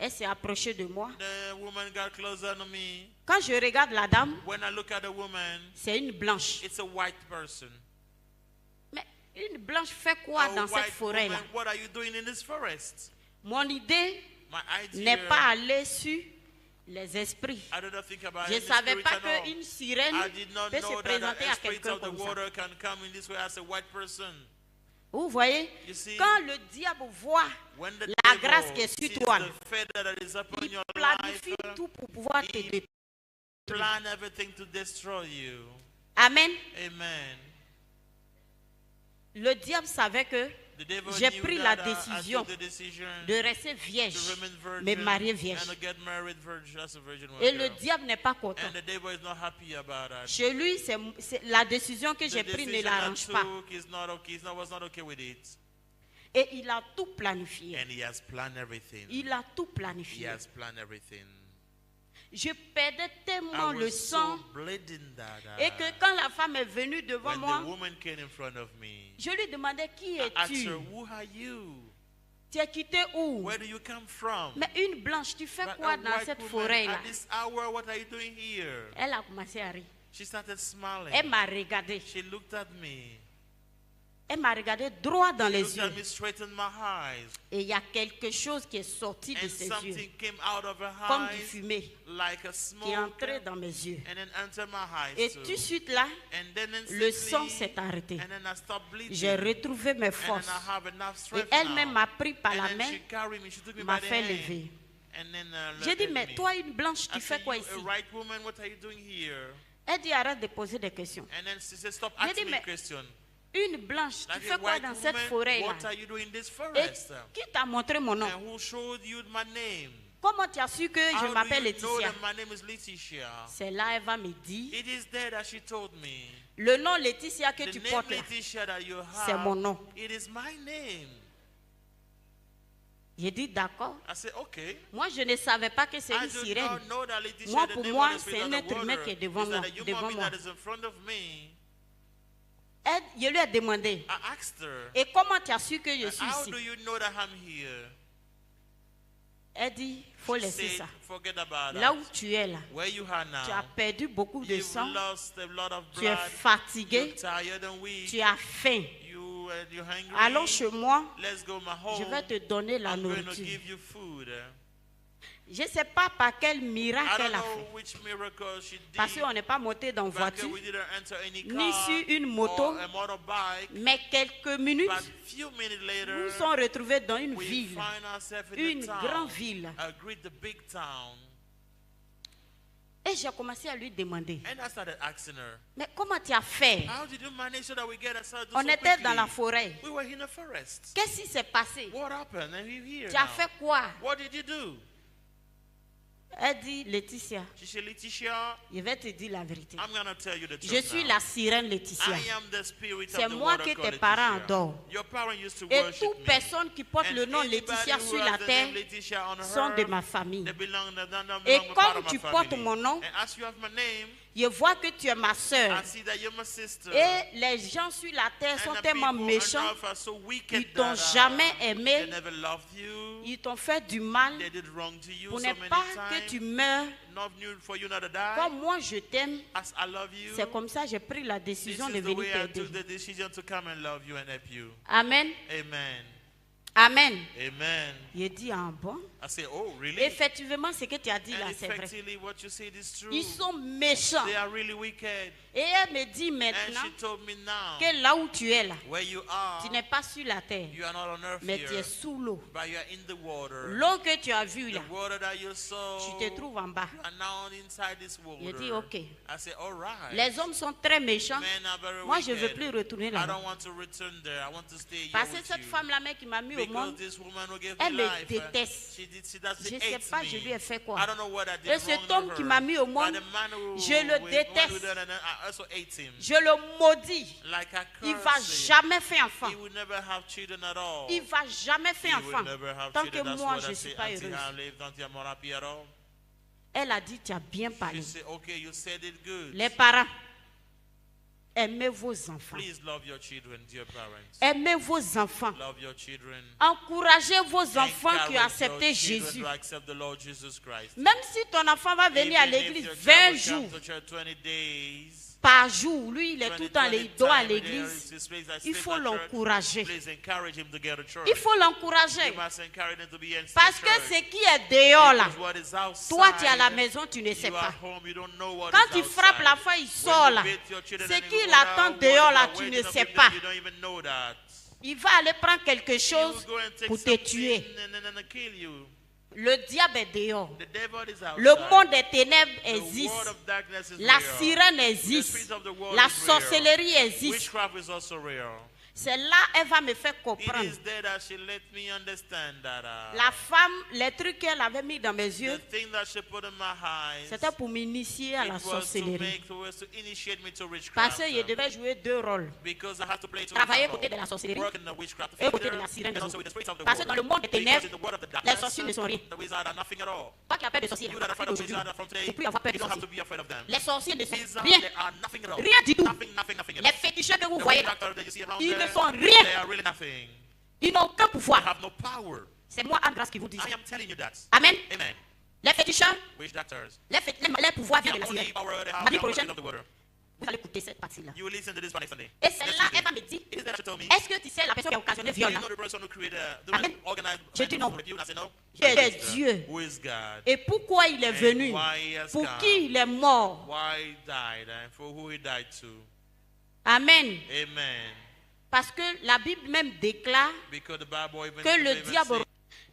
Elle s'est approchée de moi. The woman got closer to me. Quand je regarde la dame, When I look at the woman, c'est une blanche. it's a white person. Mais une blanche fait quoi dans cette forêt-là? What are you doing in this forest? Mon idée My idea, n'est pas aller sur les esprits. I don't think about Je ne any savais spirit pas at all. qu'une sirène I did not peut know se that présenter the à spirit quelqu'un of the comme ça. water can come in this way as a white person. Vous voyez, You see, quand le diable voit when the la devil grâce qui est sur sees toi, the feather that is upon il your planifie life, tout pour pouvoir te détruire. plan everything to destroy you. Amen. Amen. Le diable savait que The devil j'ai knew pris that la I décision took the decision de rester vierge, to remain virgin mais mariée vierge. and to get married virgin as a virgin Et girl. le diable n'est pas content. And the devil is not happy about that. Chez lui, la décision que j'ai The prise ne decision l'arrange I pas. took is not okay. Was not okay with it. Et il a tout planifié. And he has planned everything. Il a tout He planifié. has planned everything. Je perdais tellement I le was sang. so bleeding that Et que quand la femme est venue devant when moi, the woman came in front of me, je lui demandais qui I asked es-tu? her, who are you? Tu es quitté où? Where do you come from? Mais une blanche, tu fais But quoi a dans white cette woman, forêt-là? at this hour, what are you doing here? Elle a commencé à rire. She started smiling. Elle m'a regardé. She looked at me. Elle m'a regardé droit dans She les looked yeux. at me straight in my eyes. Et il y a quelque chose qui est sorti de And ses yeux, something came out of her comme du eyes fumée, like a qui est smoke entré dans mes yeux. and then entered my eyes Et too. tout de suite là, And then le instantly, sang s'est arrêté. and then I stopped bleeding. J'ai retrouvé mes And forces. then I have enough Et strength elle-même now. m'a pris par And la then main, she carried me, she took me m'a by the fait hand. lever. And then, J'ai dit, lifted mais me. toi, une blanche, I tu fais said, quoi you, ici? a right woman, what are you doing here? Elle dit, arrête de poser des questions. And then she said, stop J'ai asking dit, me mais questions. une blanche, tu Like fais a quoi white dans cette woman, forêt-là? what are you doing in this Et forest? qui t'a montré mon nom? And who showed you my name? Comment tu as su que je How m'appelle do you know Laetitia? that my name is Laetitia? C'est là elle va me dire, It is there that she told me. le nom Laetitia que The tu name portes là, Laetitia that you have, c'est mon nom. it is my name. J'ai dit d'accord. I said, okay. Moi, je ne savais pas que c'est I une do sirène. not know that Laetitia, Moi, the pour name moi, of the spirit c'est of un the être humain water, qui est devant is moi. that a human Devant being moi. that is in front of me. Je lui ai demandé, I asked her, et comment tu as su que je suis how ici? do you know that I'm here? Elle dit, faut She laisser said, ça. forget about Là that. où tu es là, Where you are tu as now, perdu beaucoup de you've sang, lost a lot of tu es blood, fatigué, you're tired and weak, tu as faim. you're hungry. Allons chez moi, Let's go my je home. vais te donner la I'm going to nourriture. give you food. Je ne sais pas par quel I miracle don't elle a know fait. which miracle she did. Parce qu'on n'est pas monté dans voiture, We didn't enter any ni car sur une moto, or a motorbike. mais quelques minutes, But few minutes later, nous sommes retrouvés dans une we ville, find ourselves in une the town, grande ville. a great big town. Et j'ai commencé à lui demander, And I started asking her, mais comment tu as fait? how did you manage so that we get ourselves On so était quickly? dans la forêt. We were in the forest. Qu'est-ce qui s'est passé? What happened? And we're here Tu as now. fait quoi? What did you do? Elle dit, Laetitia, She said, Laetitia, je vais te dire la vérité. I'm going to tell you the truth Je suis now. la sirène Laetitia. I am the spirit C'est of the moi water que called tes parents Laetitia. adorent. Your parents used to Et worship toute me. personne qui porte And le nom anybody Laetitia who sur has la the terre name Laetitia on sont her, de ma famille. they belong Et part comme of my tu family. portes mon nom, And as you have my name, je vois que tu es ma soeur. I see that you're my sister. Et les gens sur la terre sont And the tellement people on méchants, earth are so wicked ils t'ont that, jamais they aimé, never loved you. ils t'ont fait du mal They did wrong to you pour so ne many pas times. que tu meurs. Not new for you not to die. Comme moi je t'aime, As I love you, c'est comme ça que j'ai pris la this décision is de the venir way I t'aider. took the decision to come and love you and help you. Amen. Amen. Amen. Amen. Il dit, ah bon? I say, oh, really? Effectivement, ce que tu as dit là, And c'est vrai. effectively, what you said is true. Ils sont méchants. They are really wicked. Et elle me dit And maintenant she told me now, que là où tu es là, where you are, tu n'es pas sur la terre, you are not on earth mais tu here, es sous l'eau. but you are in the water. L'eau que tu as vue là, The water that you saw, tu te trouves en bas. you are now inside this water. Il dit, ok. I say, all right. Les hommes sont très méchants. Men are very Moi, je ne veux wicked. plus retourner I là. don't want to return there. I want to stay here Parce que with cette you. femme-là même qui m'a mis au Because monde, this woman who gave elle me me life, déteste. she doesn't Je ne sais hate pas, me. je lui ai fait quoi. I don't know what I did Et cet wrong to homme her. qui m'a mis au But monde, the man who je le went déteste. with her, and I also hate him. je le maudis. Like I Il curse va him. jamais faire enfant. He will never have children at all. Il va jamais faire He will enfant. never have Tant que children. That's moi, what je I ne say suis pas until I heureuse. live, until I'm not happy at all. Elle a dit, tu as bien She parlé. said, okay, you said it good. Les parents, Aimez vos enfants. Please love your children, dear parents. Aimez vos enfants. Love your children. Encouragez vos enfants qui ont Encourage accepté your children Jésus. to accept the Lord Jesus Christ. Même si ton enfant va venir à Even if l'église your 20 child jours will come to church 20 days, par jour, lui il est tout le temps il doit à l'église, il il faut l'encourager. Please encourage him to get a church. Il faut l'encourager. You must encourage him to be in Parce que church. ce qui est dehors là, Because what is outside, toi tu es à la maison, tu ne sais you are pas. home, you don't know what Quand is il frappe outside. la fois, il sort là. When you beat your children Ce and you qu'il go attend down, dehors what là, is tu waiting ne up sais with pas. them, you don't even know that. Il va aller prendre quelque He chose will go and take pour te something tuer. and kill you. Le diable est dehors. The devil is outside. Le monde des ténèbres The existe. world of darkness is La real. sirène The existe. spirit of the world La is real. sorcellerie existe. Witchcraft is also real. C'est là elle va me faire It comprendre. is there that she let me understand that La femme, les trucs qu'elle avait mis dans mes the yeux, thing that she put in my eyes, c'était pour m'initier à it la was to sorcellerie. initiate me to witchcraft. Parce que je devais jouer deux rôles. Because I have to play two Travailler roles. côté de la sorcellerie Work in the witchcraft et côté de theater, la sirène. and also with the spirits of the Parce que world. dans le monde des Because ténèbres, in the world of the les darkness, sorciers ne sont rien. the wizards are nothing at all. Toi qui as peur de sorciers, You that are afraid of aujourd'hui, wizards from il ne today, faut plus avoir peur you de don't have to sorciers. be afraid of them. Les sorciers ne sont Wizards, rien. they are nothing at all. Rien du tout. Nothing at Les all. féticheurs que vous The voyez witch là, doctor that you see around ils ne there, sont rien. they are really nothing. Ils n'ont aucun They pouvoir. have no power. C'est moi, Andras, qui vous dis. I am telling you that. Amen. Amen. Les féticheurs, Witch doctors. les pouvoirs viennent de la The only sirène. power they have Mardi is the prochain, spirit of the water. vous allez écouter cette partie-là. You will listen to this one next Sunday. Et Next celle-là, Tuesday. elle va me dire, It is that she told me. est-ce que tu sais la personne qui a occasionné le Do you viol là? know the person who created Amen. organized Je dis non. with you? And I say no. Qui est Who is Dieu? Who is God? Et pourquoi il est venu? why he has Pour come. qui il est mort? Why he died and for who he died to. Amen. Amen. Parce que la Bible même déclare Because the Bible even que le even diable... say,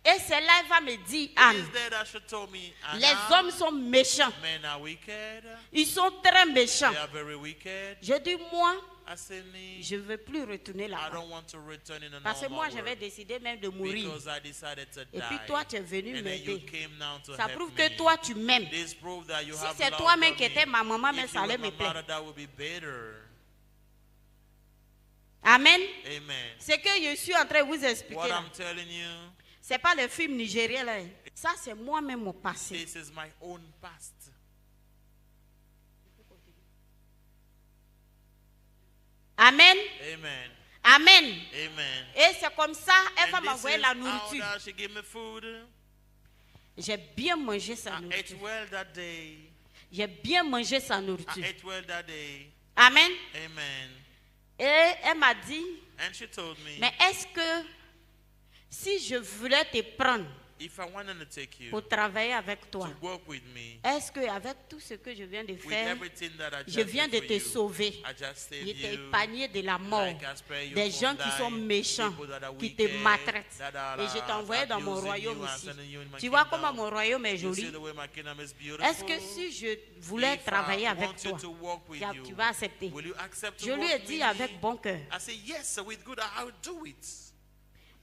Et celle-là, elle va me dire, it Anne, is there that she told me, les Anna, hommes sont méchants. men are wicked. Ils sont très méchants. They are very wicked. Je dis, moi, I say, me, je ne veux plus retourner I là-bas. don't want to return in a Parce que moi, normal j'avais world. décidé même de mourir. Because I decided to Et puis die. toi, tu es venu And then you m'aider. came now to Ça help prouve me. que toi, tu m'aimes. This proves that you Si have c'est love toi-même for qui me. étais ma maman, mais If ça you allait were me my plaire. mother, that would be better. Amen. Amen. Ce que je suis en train de vous expliquer, What là, I'm telling you, c'est pas le film nigérien là. Ça, c'est moi-même mon passé. this is my own past. Amen. Amen. Amen. Amen. Et c'est comme ça, elle va And this m'envoyer is la how nourriture. that she gave me food. J'ai bien mangé sa I ate nourriture. well that day. J'ai bien mangé sa I nourriture. ate well that day. Amen. Amen. Et elle m'a dit, And she told me, mais est-ce que si je voulais te prendre if I wanted to take you pour travailler avec toi, to work with me, est-ce que avec tout ce que je viens de with faire, everything that I je just viens did de for te you, sauver? I just saved Je t'ai you. épargné de la mort, Like I spare you des from gens qui sont dying, méchants, people that are qui te wicked, maltraitent. that are, Et je t'ai envoyé dans mon abusing royaume you and ici. sending you in my Tu vois kingdom. comment mon royaume est You see joli? the way my kingdom is beautiful. Est-ce que si je voulais If travailler I avec want you toi, to work with you, tu vas accepter? will you accept to Je lui ai work dit with avec me? bon cœur. I say yes, with good I will do it.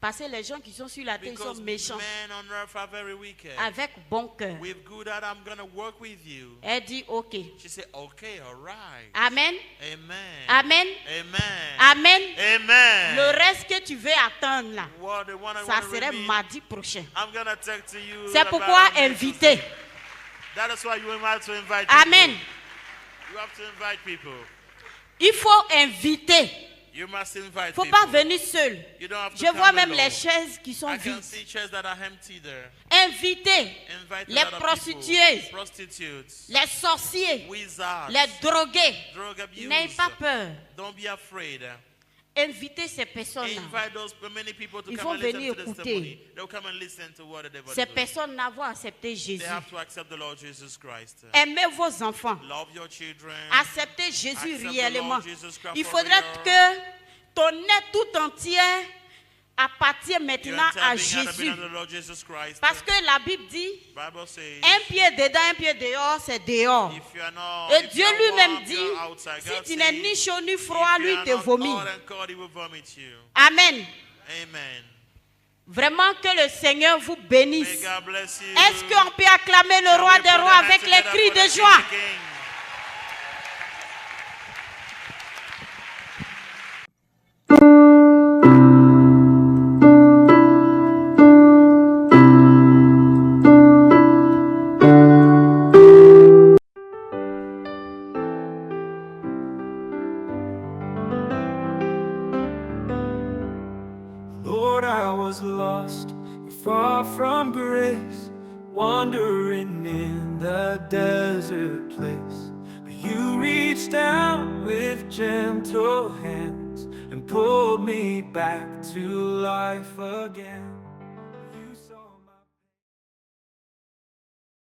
Parce que les gens qui sont sur la terre, ils sont Because méchants. men on earth are very wicked. Avec bon cœur. With good heart, I'm gonna work with you. Elle dit ok. She said, okay, all right. Amen. Amen. Amen. Amen. Amen. Amen. Le reste que tu veux attendre là, What the one I ça want to serait read, mardi prochain. I'm gonna take to you. C'est about pourquoi next inviter. Tuesday. That is why you have to invite people. Amen. You have to invite people. Il faut inviter. You must invite Il ne faut people. pas venir seul. You don't have to Je come vois même alone. les chaises qui sont I can vides. see chairs that are empty there. Invitez Invite les a lot of prostituées, people. Prostitutes, les sorciers, wizards, les drogués. drug abuse. N'ayez pas peur. Don't be afraid. Invitez ces personnes-là. Invite those many people to Ils come vont and listen venir to the écouter. testimony. They'll come and listen to what the devil Ces is doing. personnes-là vont accepter Jésus. They have to accept the Lord Jesus Christ. Aimez vos enfants. Love your children. Acceptez Jésus Accept the réellement. Lord Jesus Christ Il for faudrait real. que ton être tout entier appartient Your maintenant entire à being had to be Jésus. under the Lord Jesus Christ. Parce que la Bible dit, Bible says, un pied dedans, un pied dehors, c'est dehors. if you are not, Et if Dieu you are lui-même warm, dit, you're outside. si God tu n'es ni says, chaud ni froid, if lui you are te not vomit. hot and cold, he will vomit you. Amen. Amen. Vraiment que le Seigneur vous May bénisse. God bless you. Est-ce qu'on peut acclamer le Can roi we des put rois our hands avec les together cris for the de King joie? of Kings? wandering in the desert place. But you reached down with gentle hands and pulled me back to life again.